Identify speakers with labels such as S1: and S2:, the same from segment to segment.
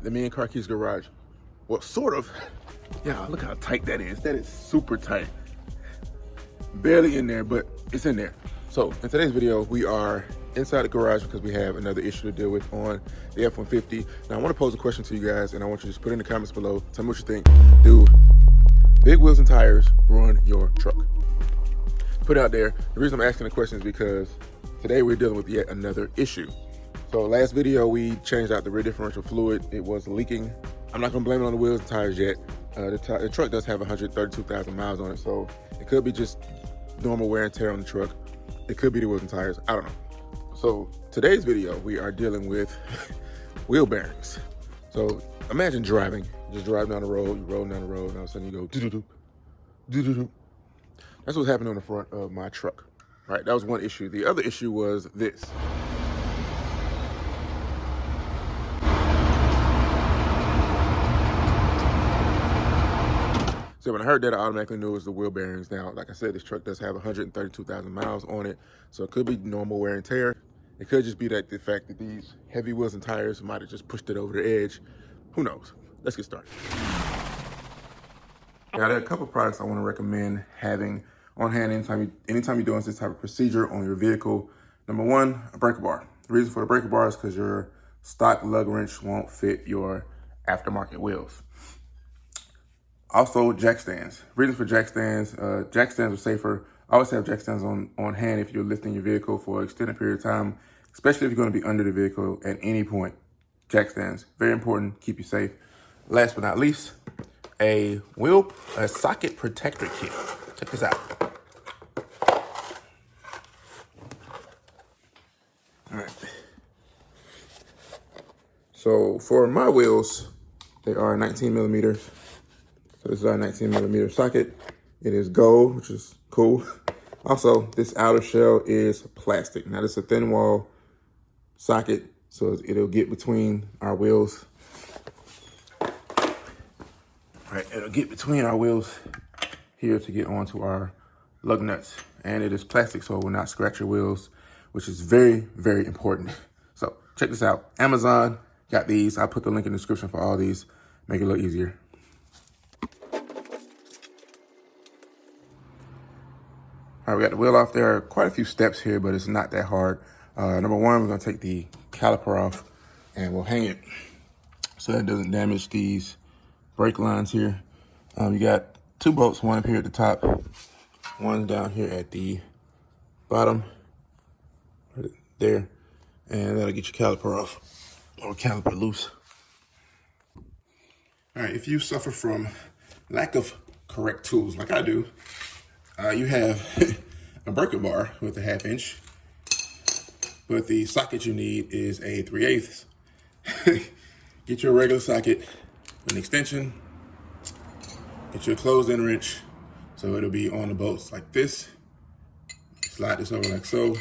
S1: the Meandcarkeys garage. Well, sort of. Yeah, look how tight that is. That is super tight. Barely in there, but it's in there. So in today's video, we are inside the garage because we have another issue to deal with on the F-150. Now I want to pose a question to you guys, and I want you to just put it in the comments below. Tell me what you think. Do big wheels and tires ruin your truck? Put it out there. The reason I'm asking the question is because today we're dealing with yet another issue. So last video, we changed out the rear differential fluid. It was leaking. I'm not gonna blame it on the wheels and tires yet. The truck does have 132,000 miles on it, so it could be just normal wear and tear on the truck. It could be the wheels and tires, I don't know. So today's video, we are dealing with wheel bearings. So imagine driving, just driving down the road, you're rolling down the road, and all of a sudden you go doo-doo-doo, doo-doo-doo. That's what's happening on the front of my truck, right? That was one issue. The other issue was this. So when I heard that, I automatically knew it was the wheel bearings. Now, like I said, this truck does have 132,000 miles on it, so it could be normal wear and tear. It could just be that the fact that these heavy wheels and tires might have just pushed it over the edge. Who knows? Let's get started. Now, there are a couple products I want to recommend having on hand anytime you're doing this type of procedure on your vehicle. Number one, a breaker bar. The reason for the breaker bar is because your stock lug wrench won't fit your aftermarket wheels. Also, jack stands. Reason for jack stands are safer. Always have jack stands on hand if you're lifting your vehicle for an extended period of time, especially if you're going to be under the vehicle at any point. Jack stands, very important, keep you safe. Last but not least, a socket protector kit. Check this out. All right. So for my wheels, they are 19 millimeters. So this is our 19 millimeter socket. It is gold, which is cool. Also, this outer shell is plastic. Now this is a thin wall socket, so it'll get between our wheels. All right, it'll get between our wheels here to get onto our lug nuts. And it is plastic, so it will not scratch your wheels, which is very, very important. So check this out. Amazon got these. I put the link in the description for all these. Make it a little easier. All right, we got the wheel off. There are quite a few steps here, but it's not that hard. Number one, we're gonna take the caliper off and we'll hang it so that it doesn't damage these brake lines here. You got two bolts, one up here at the top, one down here at the bottom, right there, and that'll get your caliper off or caliper loose. All right, if you suffer from lack of correct tools like I do, you have a breaker bar with a 1/2 inch, but the socket you need is a 3/8. Get your regular socket with an extension, get your closed-in wrench, so it'll be on the bolts like this. Slide this over like so,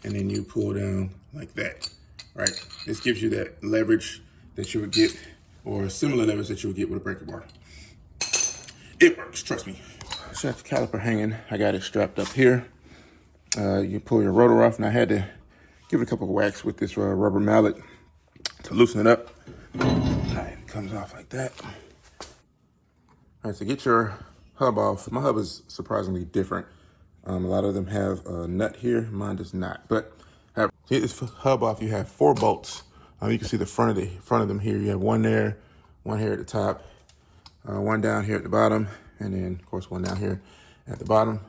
S1: and then you pull down like that, right? This gives you that leverage that you would get, or similar leverage that you would get with a breaker bar. It works, trust me. So the caliper hanging, I got it strapped up here. You pull your rotor off, and I had to give it a couple of whacks with this rubber mallet to loosen it up. All right, it comes off like that. All right, so get your hub off. My hub is surprisingly different. A lot of them have a nut here, mine does not. But to get this hub off, you have 4 bolts. You can see the front of them here. You have one there, one here at the top, one down here at the bottom, and then, of course, one down here at the bottom.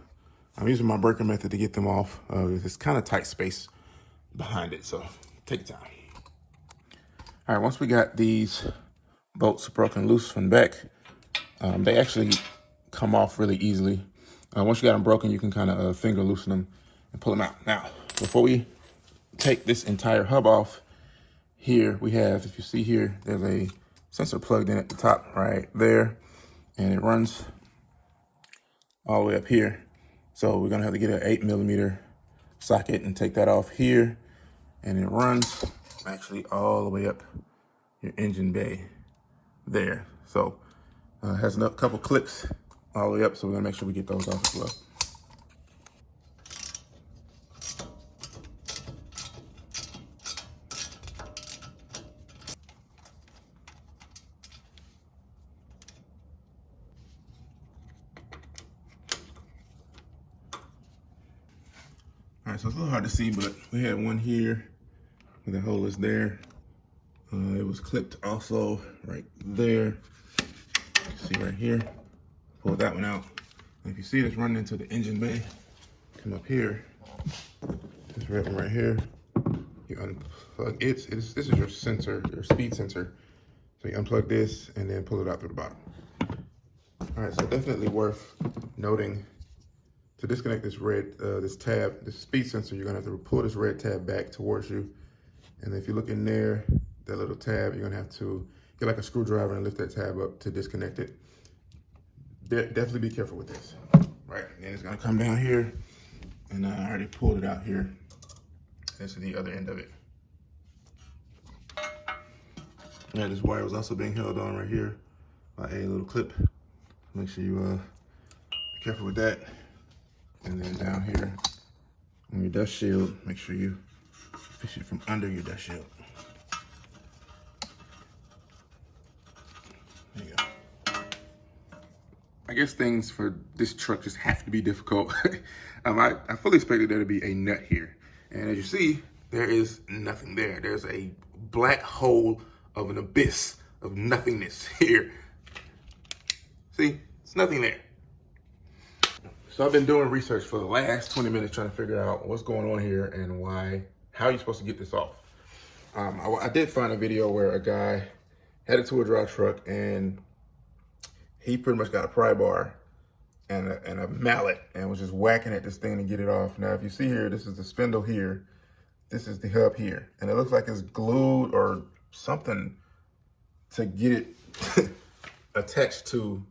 S1: I'm using my breaker method to get them off. It's kind of tight space behind it, so take your time. All right, once we got these bolts broken loose from the back, they actually come off really easily. Once you got them broken, you can kind of finger loosen them and pull them out. Now, before we take this entire hub off, here we have, if you see here, there's a sensor plugged in at the top right there, and it runs all the way up here. So we're gonna have to get an 8 millimeter socket and take that off here, and it runs actually all the way up your engine bay there. So it has a couple clips all the way up, so we're gonna make sure we get those off as well. right, so it's a little hard to see, but we had one here where the hole is there. It was clipped also right there. See right here, pull that one out. And if you see this running into the engine bay, come up here, this red one right here, you unplug it. This is your sensor, your speed sensor. So you unplug this and then pull it out through the bottom. All right, so definitely worth noting to disconnect this red, this tab, this speed sensor, you're gonna have to pull this red tab back towards you. And if you look in there, that little tab, you're gonna have to get like a screwdriver and lift that tab up to disconnect it. Definitely be careful with this, right? And it's gonna come down here, and I already pulled it out here. This is the other end of it. Yeah, this wire was also being held on right here by a little clip. Make sure you be careful with that. And then down here on your dust shield, make sure you fish it from under your dust shield. There you go. I guess things for this truck just have to be difficult. I fully expected there to be a nut here. And as you see, there is nothing there. There's a black hole of an abyss of nothingness here. See, it's nothing there. So I've been doing research for the last 20 minutes trying to figure out what's going on here and how you're supposed to get this off. I did find a video where a guy had a 2-wheel drive truck and he pretty much got a pry bar and a mallet and was just whacking at this thing to get it off. Now, if you see here, this is the spindle here. This is the hub here. And it looks like it's glued or something to get it attached to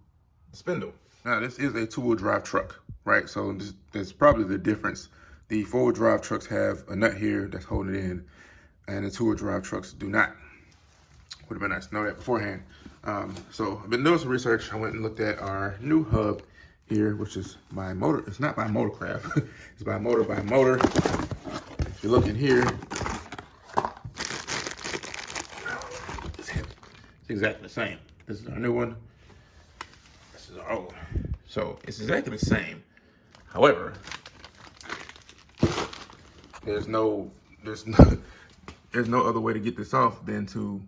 S1: the spindle. Now, this is a 2-wheel drive truck, right? So that's probably the difference. The 4-wheel drive trucks have a nut here that's holding it in, and the 2-wheel drive trucks do not. Would have been nice to know that beforehand. So I've been doing some research. I went and looked at our new hub here, which is by Motor. It's not by Motorcraft. It's by Motor by Motor. If you look in here, it's exactly the same. This is our new one. This is our old one. So it's exactly the same. However, there's no other way to get this off than to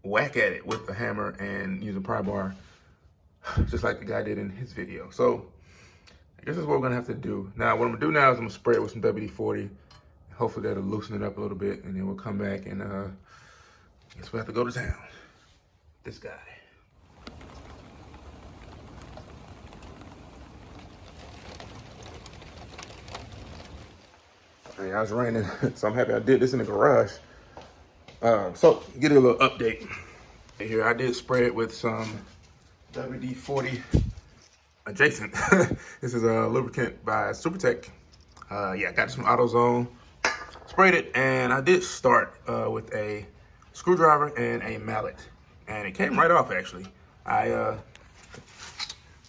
S1: whack at it with the hammer and use a pry bar, just like the guy did in his video. So I guess that's what we're gonna have to do. Now, what I'm gonna do now is I'm gonna spray it with some WD-40. Hopefully that'll loosen it up a little bit, and then we'll come back and I guess we'll have to go to town. This guy. Hey, I was raining, so I'm happy I did this in the garage. So, get a little update. Here, I did spray it with some WD-40 adjacent. This is a lubricant by Supertech. Yeah, I got this from AutoZone. Sprayed it, and I did start with a screwdriver and a mallet. And it came right off, actually. I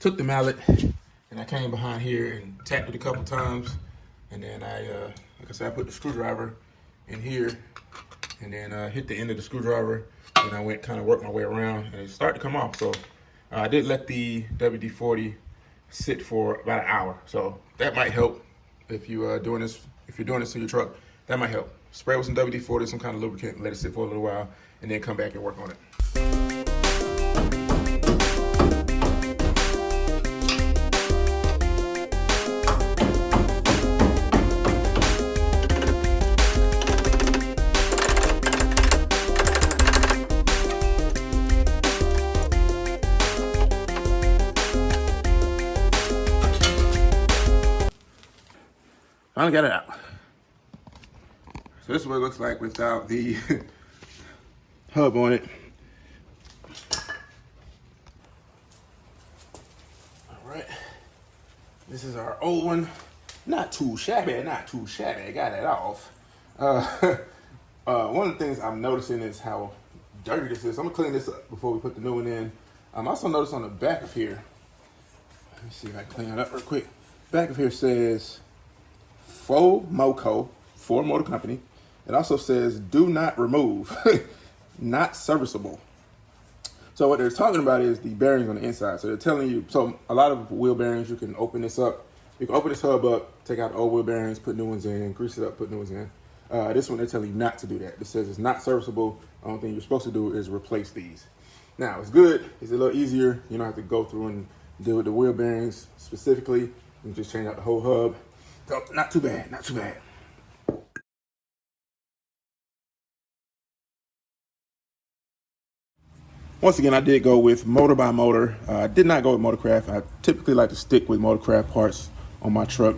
S1: took the mallet, and I came behind here and tapped it a couple times. And then like I said, I put the screwdriver in here and then hit the end of the screwdriver. And I went kind of worked my way around and it started to come off. So I did let the WD-40 sit for about an hour. So that might help if you are doing this. If you're doing this in your truck, that might help. Spray with some WD-40, some kind of lubricant, let it sit for a little while, and then come back and work on it. Finally got it out. So this is what it looks like without the hub on it. All right. This is our old one. Not too shabby, not too shabby. Got it off. One of the things I'm noticing is how dirty this is. I'm gonna clean this up before we put the new one in. I also noticed on the back of here, let me see if I can clean it up real quick. Back of here says Ford Motor Company. It also says do not remove, not serviceable. So what they're talking about is the bearings on the inside. So they're telling you, so a lot of wheel bearings, you can open this up You can open this hub up, take out the old wheel bearings, put new ones in, grease it up, put new ones in. This one, they're telling you not to do that. It says it's not serviceable. The only thing you're supposed to do is replace these. Now, it's good. It's a little easier. You don't have to go through and deal with the wheel bearings specifically. You can just change out the whole hub. So, not too bad, not too bad. Once again, I did go with motor by motor. I did not go with Motorcraft. I typically like to stick with Motorcraft parts on my truck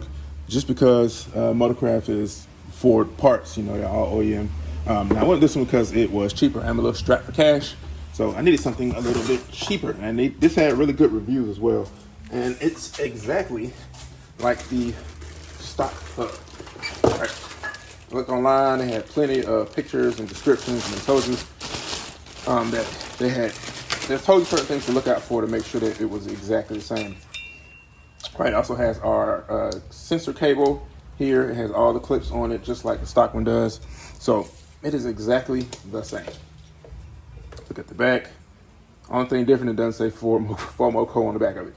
S1: just because Motorcraft is Ford parts, you know, they're all OEM. Now I went with this one because it was cheaper. I'm a little strapped for cash, so I needed something a little bit cheaper. And this had really good reviews as well. And it's exactly like the stock hub. Right. I looked online, they had plenty of pictures and descriptions, and they told you that they told you certain things to look out for to make sure that it was exactly the same. Right, it also has our sensor cable here. It has all the clips on it, just like the stock one does. So it is exactly the same. Look at the back. Only thing different, it doesn't say Ford Moco on the back of it.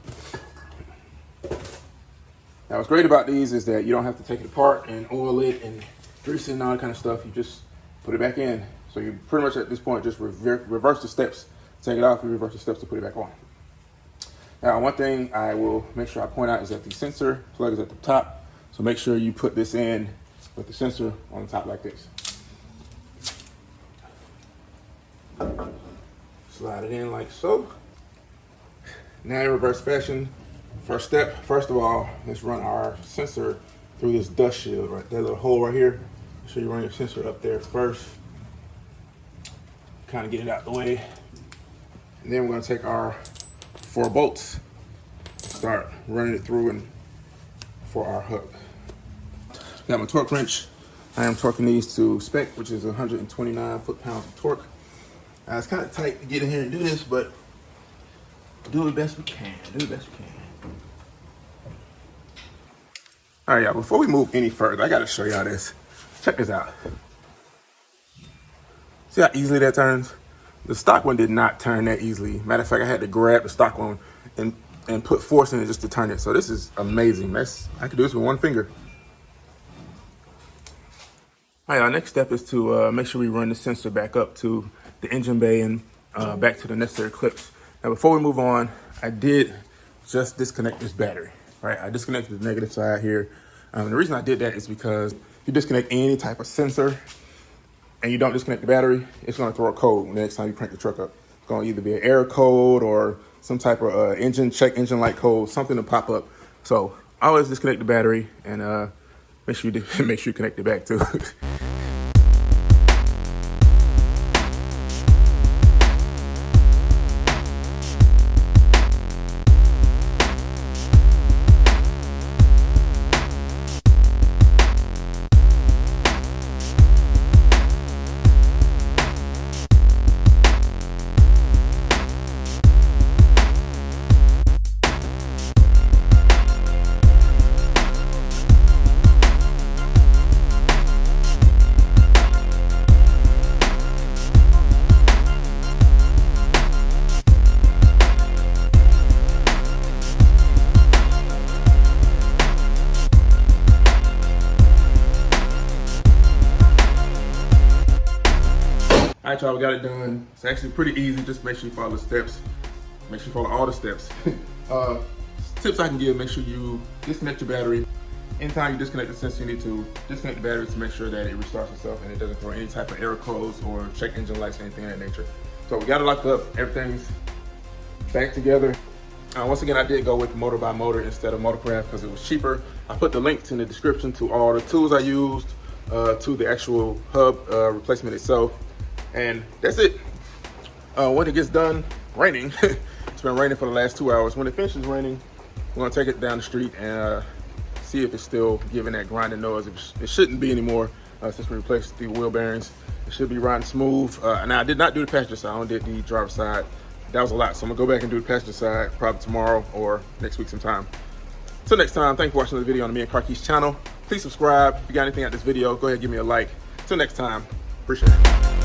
S1: Now what's great about these is that you don't have to take it apart and oil it and grease it and all that kind of stuff. You just put it back in. So you pretty much at this point just reverse the steps. Take it off and reverse the steps to put it back on. Now one thing I will make sure I point out is that the sensor plug is at the top. So make sure you put this in with the sensor on the top like this. Slide it in like so. Now in reverse fashion, first step, first of all, let's run our sensor through this dust shield, right? That little hole right here. Make sure you run your sensor up there first. Kind of get it out the way. And then we're gonna take our 4 bolts, start running it through and for our hub. Got my torque wrench. I am torquing these to spec, which is 129 foot-pounds of torque. It's kind of tight to get in here and do this, but do the best we can. Do the best we can. All right, y'all. Before we move any further, I got to show y'all this. Check this out. See how easily that turns? The stock one did not turn that easily. Matter of fact, I had to grab the stock one and put force in it just to turn it. So this is amazing. I can do this with one finger. All right, our next step is to make sure we run the sensor back up to the engine bay and back to the necessary clips. Now, before we move on, I did just disconnect this battery, right? I disconnected the negative side here. The reason I did that is because if you disconnect any type of sensor and you don't disconnect the battery, it's gonna throw a code next time you crank the truck up. It's gonna either be an error code or some type of check engine light code, something to pop up. So always disconnect the battery and make sure you connect it back too. All right, y'all, we got it done. It's actually pretty easy. Just make sure you follow the steps. Make sure you follow all the steps. Tips I can give, make sure you disconnect your battery. Anytime you disconnect the sensor, you need to disconnect the battery to make sure that it restarts itself and it doesn't throw any type of error codes or check engine lights or anything of that nature. So we got it locked up. Everything's back together. Once again, I did go with motor by motor instead of Motorcraft because it was cheaper. I put the links in the description to all the tools I used, to the actual hub replacement itself. And that's it. When it gets done raining, it's been raining for the last 2 hours. When it finishes raining, we're gonna take it down the street and see if it's still giving that grinding noise. It shouldn't be anymore since we replaced the wheel bearings. It should be riding smooth. Now I did not do the passenger side, I only did the driver's side. That was a lot, so I'm gonna go back and do the passenger side probably tomorrow or next week sometime. Till next time, thanks for watching the video on the Meandcarkeys channel. Please subscribe. If you got anything out of this video, go ahead and give me a like. Till next time, appreciate it.